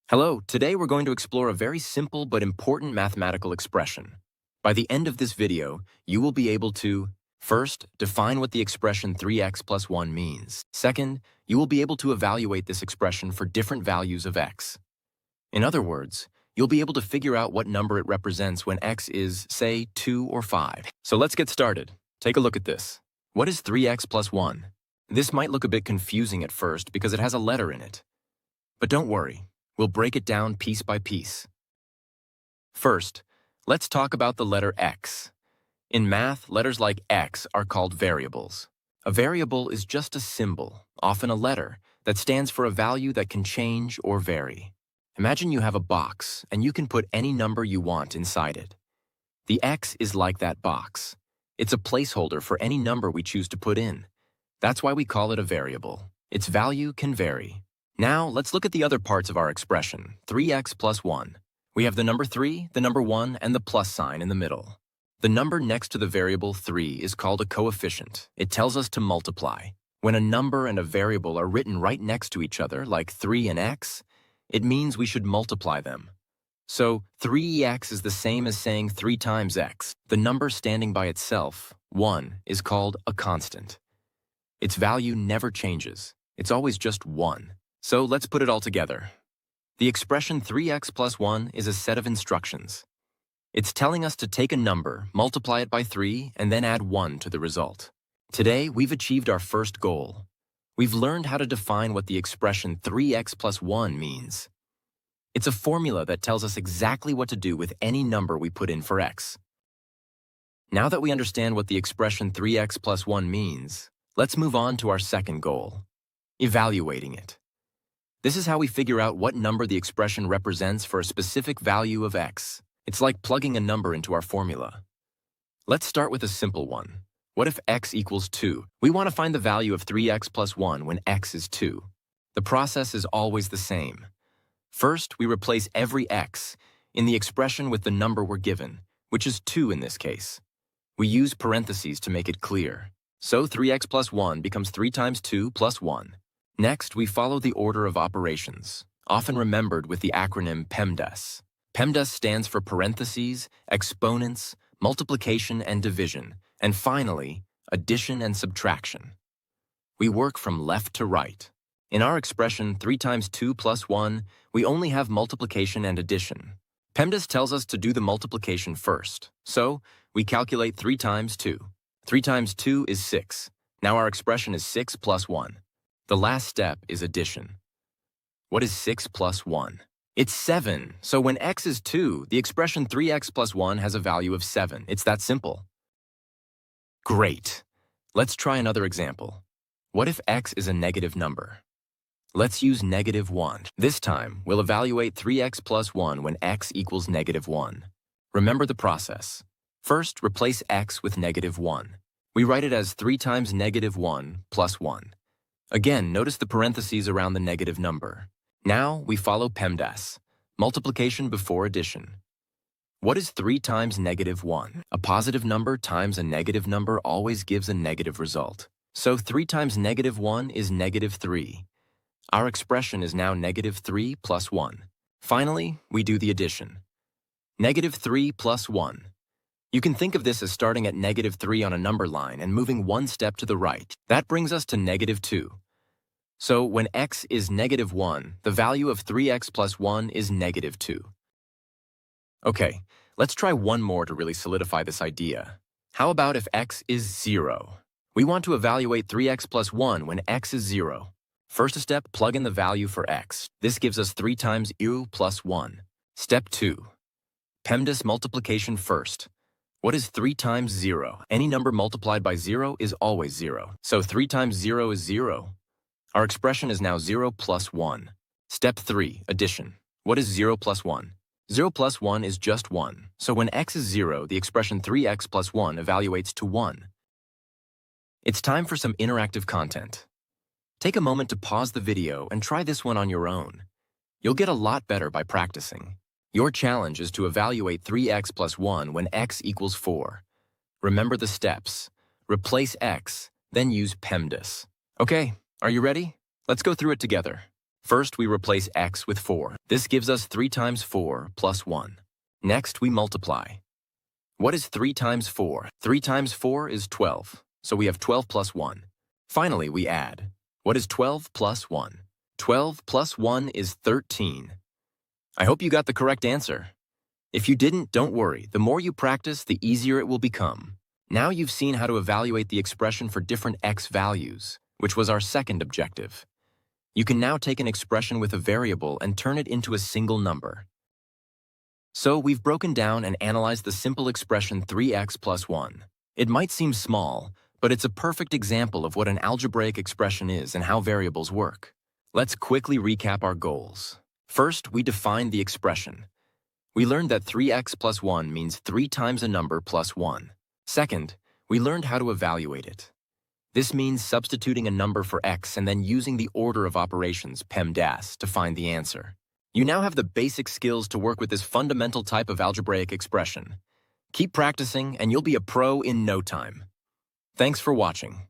Hello, today we're going to explore a very simple but important mathematical expression. By the end of this video, you will be able to, first, define what the expression 3x plus 1 means. Second, you will be able to evaluate this expression for different values of x. In other words, you'll be able to figure out what number it represents when x is, say, 2 or 5. So let's get started. Take a look at this. What is 3x plus 1? This might look a bit confusing at first because it has a letter in it. But don't worry. We'll break it down piece by piece. First, let's talk about the letter x. In math, letters like x are called variables. A variable is just a symbol, often a letter, that stands for a value that can change or vary. Imagine you have a box, and you can put any number you want inside it. The x is like that box. It's a placeholder for any number we choose to put in. That's why we call it a variable. Its value can vary. Now, let's look at the other parts of our expression, 3x plus 1. We have the number 3, the number 1, and the plus sign in the middle. The number next to the variable 3 is called a coefficient. It tells us to multiply. When a number and a variable are written right next to each other, like 3 and x, it means we should multiply them. So, 3x is the same as saying 3 times x. The number standing by itself, 1, is called a constant. Its value never changes. It's always just 1. So let's put it all together. The expression 3x plus 1 is a set of instructions. It's telling us to take a number, multiply it by 3, and then add 1 to the result. Today, we've achieved our first goal. We've learned how to define what the expression 3x plus 1 means. It's a formula that tells us exactly what to do with any number we put in for x. Now that we understand what the expression 3x plus 1 means, let's move on to our second goal, evaluating it. This is how we figure out what number the expression represents for a specific value of x. It's like plugging a number into our formula. Let's start with a simple one. What if x equals 2? We want to find the value of 3x plus 1 when x is 2. The process is always the same. First, we replace every x in the expression with the number we're given, which is 2 in this case. We use parentheses to make it clear. So 3x plus 1 becomes 3 times 2 plus 1. Next, we follow the order of operations, often remembered with the acronym PEMDAS. PEMDAS stands for parentheses, exponents, multiplication and division, and finally, addition and subtraction. We work from left to right. In our expression 3 times 2 plus 1, we only have multiplication and addition. PEMDAS tells us to do the multiplication first, so we calculate 3 times 2. 3 times 2 is 6. Now our expression is 6 plus 1. The last step is addition. What is 6 plus 1? It's 7, so when x is 2, the expression 3x plus 1 has a value of 7. It's that simple. Great. Let's try another example. What if x is a negative number? Let's use negative 1. This time, we'll evaluate 3x plus 1 when x equals negative 1. Remember the process. First, replace x with negative 1. We write it as 3 times negative 1 plus 1. Again, notice the parentheses around the negative number. Now, we follow PEMDAS, multiplication before addition. What is 3 times negative 1? A positive number times a negative number always gives a negative result. So 3 times negative 1 is negative 3. Our expression is now negative 3 plus 1. Finally, we do the addition. Negative 3 plus 1. You can think of this as starting at negative 3 on a number line and moving one step to the right. That brings us to negative 2. So when x is negative 1, the value of 3x plus 1 is negative 2. Okay, let's try one more to really solidify this idea. How about if x is 0? We want to evaluate 3x plus 1 when x is 0. First step, plug in the value for x. This gives us 3 times u plus 1. Step 2. PEMDAS multiplication first. What is 3 times 0? Any number multiplied by 0 is always 0. So 3 times 0 is 0. Our expression is now 0 plus 1. Step 3, addition. What is 0 plus 1? 0 plus 1 is just 1. So when x is 0, the expression 3x plus 1 evaluates to 1. It's time for some interactive content. Take a moment to pause the video and try this one on your own. You'll get a lot better by practicing. Your challenge is to evaluate 3x plus 1 when x equals 4. Remember the steps. Replace x, then use PEMDAS. Okay, are you ready? Let's go through it together. First, we replace x with 4. This gives us 3 times 4 plus 1. Next, we multiply. What is 3 times 4? 3 times 4 is 12, so we have 12 plus 1. Finally, we add. What is 12 plus 1? 12 plus 1 is 13. I hope you got the correct answer. If you didn't, don't worry. The more you practice, the easier it will become. Now you've seen how to evaluate the expression for different x values, which was our second objective. You can now take an expression with a variable and turn it into a single number. So we've broken down and analyzed the simple expression 3x plus 1. It might seem small, but it's a perfect example of what an algebraic expression is and how variables work. Let's quickly recap our goals. First, we defined the expression. We learned that 3x plus 1 means 3 times a number plus 1. Second, we learned how to evaluate it. This means substituting a number for x and then using the order of operations, PEMDAS, to find the answer. You now have the basic skills to work with this fundamental type of algebraic expression. Keep practicing and you'll be a pro in no time. Thanks for watching.